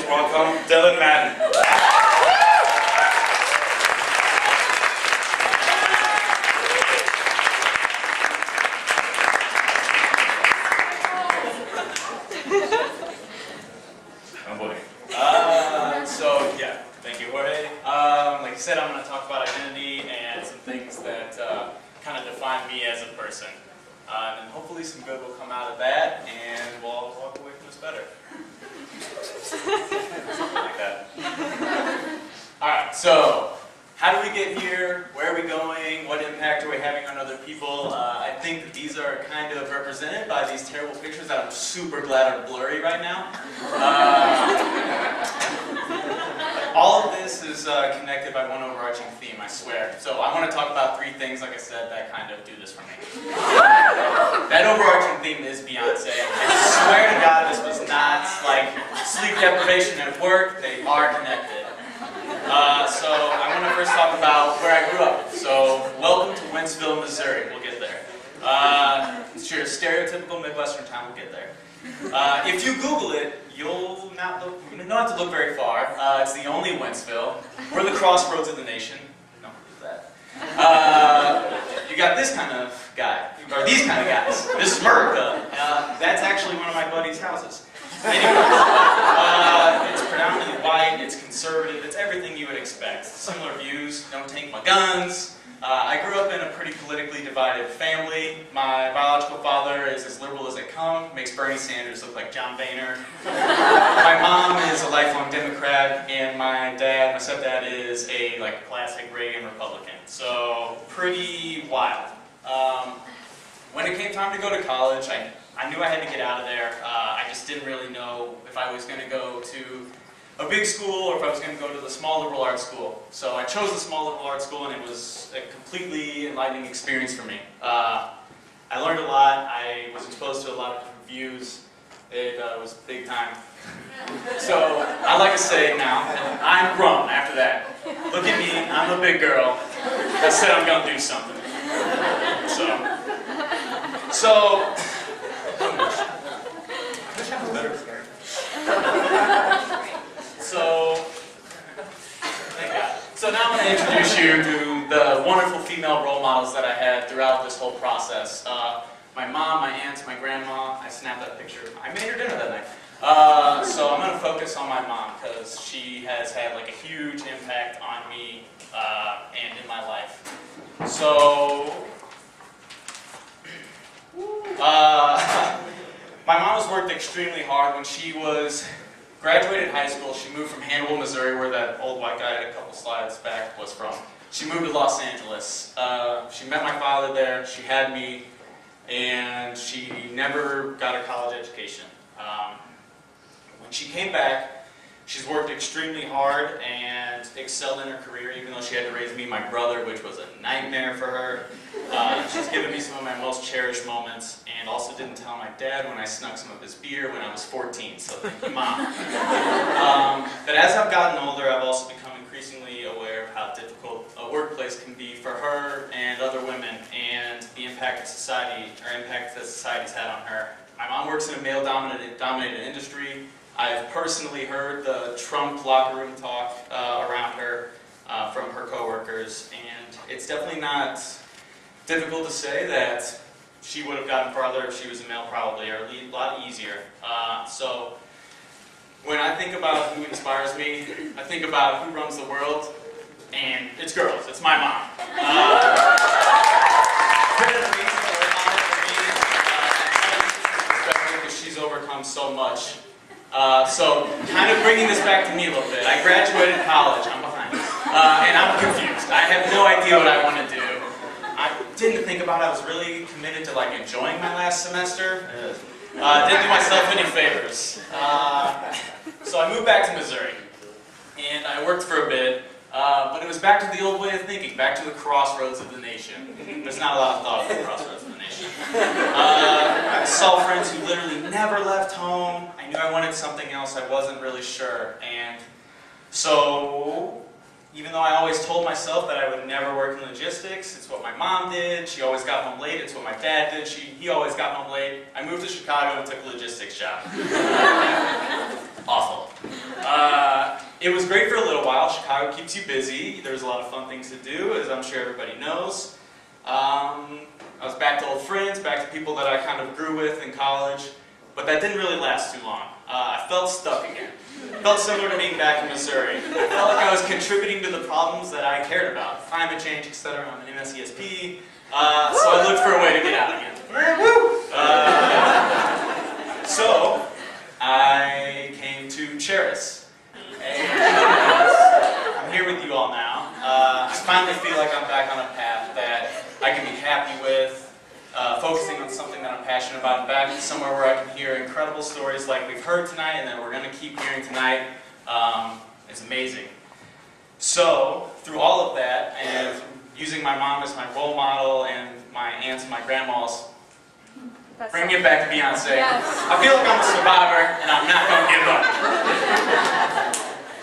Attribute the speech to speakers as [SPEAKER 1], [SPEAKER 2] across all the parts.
[SPEAKER 1] welcome Madden. Oh boy. So yeah, thank you, Jorge. Like you said, I'm going to talk about identity and some things that kind of define me as a person. And hopefully some good will come out of that, and we'll all walk away from this better. Something like that. Alright, so how did we get here? Where are we going? What impact are we having on other people? I think that these are kind of represented by these terrible pictures that I'm super glad are blurry right now. All of this is connected by one overarching theme, I swear. So I want to talk about three things, like I said, that kind of do this for me. That overarching theme is Beyonce. I swear to God, this was not like sleep deprivation at work. They are connected. So I want to first talk about where I grew up. So welcome to Wentzville, Missouri. We'll get there. It's your stereotypical Midwestern town. We'll get there. If you Google it, you'll not have to look very far. It's the only Wentzville. We're the crossroads of the nation. Don't believe that. You got this kind of guy, or these kind of guys. This is America. That's actually one of my buddy's houses. Anyway, it's predominantly white, it's conservative, it's everything you would expect. Similar views, don't take my guns. I grew up in a pretty politically divided family. My biological father is as liberal as they come, makes Bernie Sanders look like John Boehner. My mom is a lifelong Democrat, and my stepdad is a classic Reagan Republican. So pretty wild. When it came time to go to college, I knew I had to get out of there. I just didn't really know if I was going to go to a big school or if I was going to go to the small liberal arts school. So I chose the small liberal arts school, and it was a completely enlightening experience for me. I learned a lot. I was exposed to a lot of different views. It was big time. So I like to say now, I'm grown after that. Look at me, I'm a big girl that said I'm going to do something. So So now I'm going to introduce you to the wonderful female role models that I had throughout this whole process. My mom, my aunt, my grandma. I snapped that picture. I made her dinner that night. So I'm going to focus on my mom because she has had a huge impact on me and in my life. So my mom has worked extremely hard. When she graduated high school, she moved from Hannibal, Missouri, where that old white guy a couple slides back was from. She moved to Los Angeles. She met my father there, she had me, and she never got a college education. When she came back, she's worked extremely hard and excelled in her career, even though she had to raise me and my brother, which was a nightmare for her. She's given me some of my most cherished moments, and also didn't tell my dad when I snuck some of his beer when I was 14, so thank you, Mom. But as I've gotten older, I've also become increasingly aware of how difficult a workplace can be for her and other women, and the impact that society's had on her. My mom works in a male-dominated industry. I've personally heard the Trump locker room talk around her from her coworkers, and it's definitely not difficult to say that she would have gotten farther if she was a male, probably, or a lot easier. So when I think about who inspires me, I think about who runs the world, and it's girls. It's my mom. Because she's overcome so much. So kind of bringing this back to me a little bit. I graduated college. I'm behind. And I'm confused. I have no idea what I want to do. I didn't think about it. I was really committed to enjoying my last semester. Didn't do myself any favors. So I moved back to Missouri, and I worked for a bit, but it was back to the old way of thinking, back to the crossroads of the nation. There's not a lot of thought of the crossroads of the nation. I saw friends who literally never left home. I knew I wanted something else. I wasn't really sure, and so even though I always told myself that I would never work in logistics, it's what my mom did. She always got home late. It's what my dad did. He always got home late. I moved to Chicago and took a logistics job. Awful. it was great for a little while. Chicago keeps you busy. There's a lot of fun things to do, as I'm sure everybody knows. I was back to old friends, back to people that I kind of grew with in college, but that didn't really last too long. I felt stuck again. It felt similar to being back in Missouri. I felt like I was contributing to the problems that I cared about, climate change, etc. I'm an MSESP, so I looked for a way to get out again. So I came to Cheris. I'm here with you all now. I finally feel like I'm back on a path that I can be happy with, focusing on something that I'm passionate about, and back somewhere where I can hear incredible stories like we've heard tonight and that we're going to keep hearing tonight. It's amazing. So, through all of that, and using my mom as my role model and my aunts and my grandmas, bringing it back to Beyonce, yes. I feel like I'm a survivor and I'm not going to give up.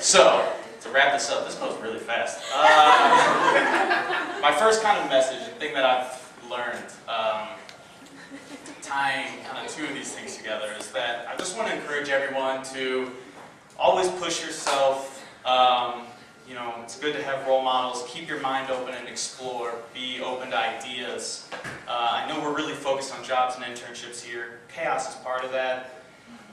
[SPEAKER 1] So, to wrap this up, this goes really fast. My first kind of message, the thing that I've learned, tying kind of two of these things together, is that I just want to encourage everyone to always push yourself. You know, it's good to have role models. Keep your mind open and explore. Be open to ideas. I know we're really focused on jobs and internships here. Chaos is part of that.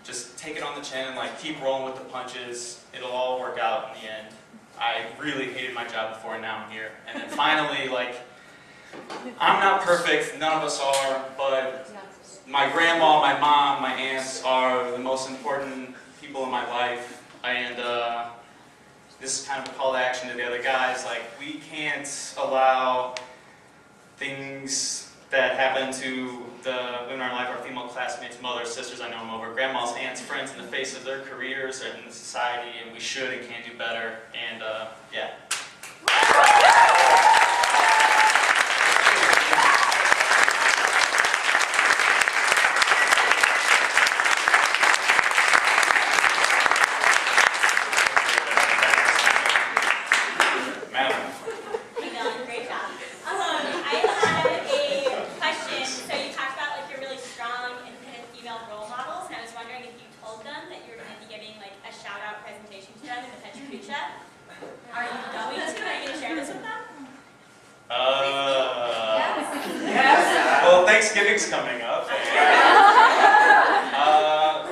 [SPEAKER 1] Just take it on the chin and keep rolling with the punches. It'll all work out in the end. I really hated my job before, and now I'm here. And then finally, I'm not perfect, none of us are, but my grandma, my mom, my aunts are the most important people in my life. And this is kind of a call to action to the other guys. We can't allow things that happen to the women in our life, our female classmates, mothers, sisters, I know them over, grandmas, aunts, friends, in the face of their careers and in the society, and we should and can do better. And yeah. Thanksgiving's coming up.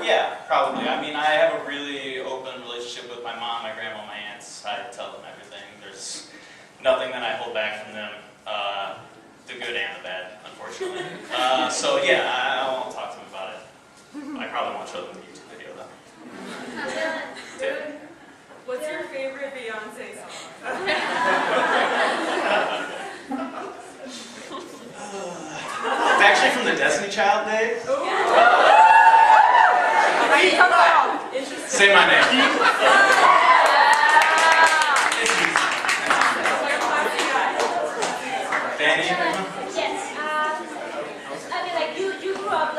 [SPEAKER 1] Yeah, probably. I mean, I have a really open relationship with my mom, my grandma, my aunts. I tell them everything. There's nothing that I hold back from them, the good and the bad, unfortunately. So yeah, I won't talk to them about it. I probably won't show them the YouTube video though.
[SPEAKER 2] What's your favorite Beyonce song?
[SPEAKER 1] It's actually from the Destiny Child days. Say my name. Danny?
[SPEAKER 3] Yes. I mean, you grew up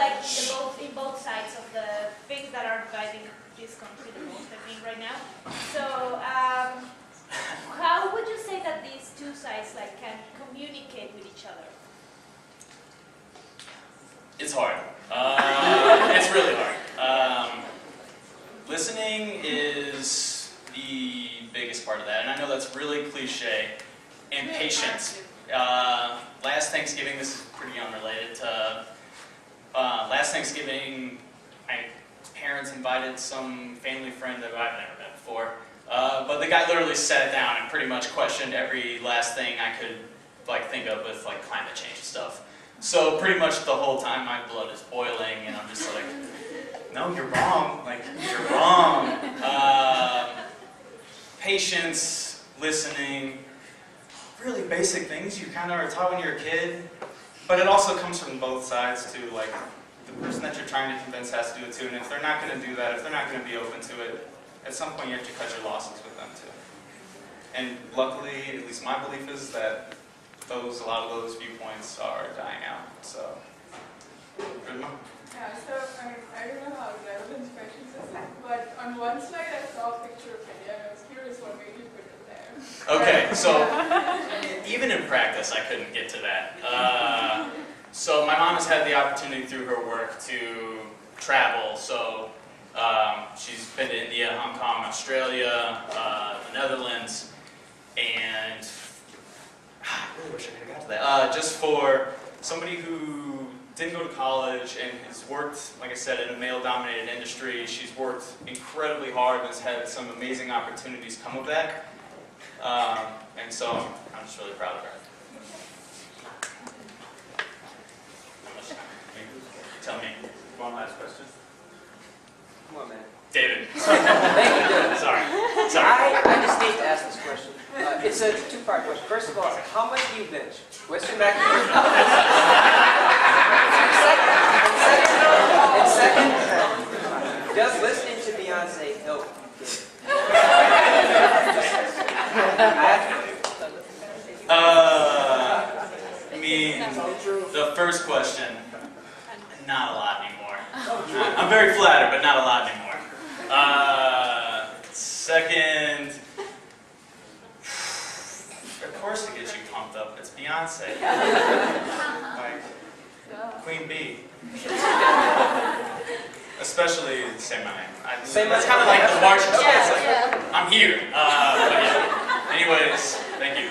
[SPEAKER 3] in both sides of the things that are dividing this country the most, I think, right now. So, how would you say that these two sides can communicate with each other?
[SPEAKER 1] It's hard. It's really hard. Listening is the biggest part of that, and I know that's really cliche. And patience. Last Thanksgiving, this is pretty unrelated to, last Thanksgiving, my parents invited some family friend that I've never met before, but the guy literally sat down and pretty much questioned every last thing I could think of with climate change stuff. So pretty much the whole time my blood is boiling, and I'm just no, you're wrong. You're wrong. Patience, listening, really basic things you kind of are taught when you're a kid, but it also comes from both sides too. The person that you're trying to convince has to do it too, and if they're not going to do that, if they're not going to be open to it, at some point you have to cut your losses with them too. And luckily, at least my belief is that a lot of those viewpoints are dying out. So, good one.
[SPEAKER 2] Yeah, so I don't know how relevant questions is, but on one slide I saw a picture of India, and I was curious what made you put it there.
[SPEAKER 1] Okay, so even in practice I couldn't get to that. So my mom has had the opportunity through her work to travel, so she's been to India, Hong Kong, Australia, the Netherlands, and I really wish I could have got to that. Just for somebody who didn't go to college and has worked, like I said, in a male-dominated industry, she's worked incredibly hard and has had some amazing opportunities come of that. And so I'm just really proud of her. How much time? Tell me.
[SPEAKER 4] One last question.
[SPEAKER 5] Come on, man.
[SPEAKER 1] David.
[SPEAKER 5] Thank you, David.
[SPEAKER 1] Sorry.
[SPEAKER 5] I just need to ask this question. It's a two-part question. First of all, how much do you bench? Western Mac. And second, does listening to Beyonce help you get
[SPEAKER 1] I mean, the first question, not a lot anymore. I'm very flattered, but not a lot anymore. Second, of course it gets you pumped up. It's Beyonce. Like, Queen Bee. Especially Say My Name. That's kind of like the marching.
[SPEAKER 5] Yeah.
[SPEAKER 1] I'm here. But yeah. Anyways, thank you.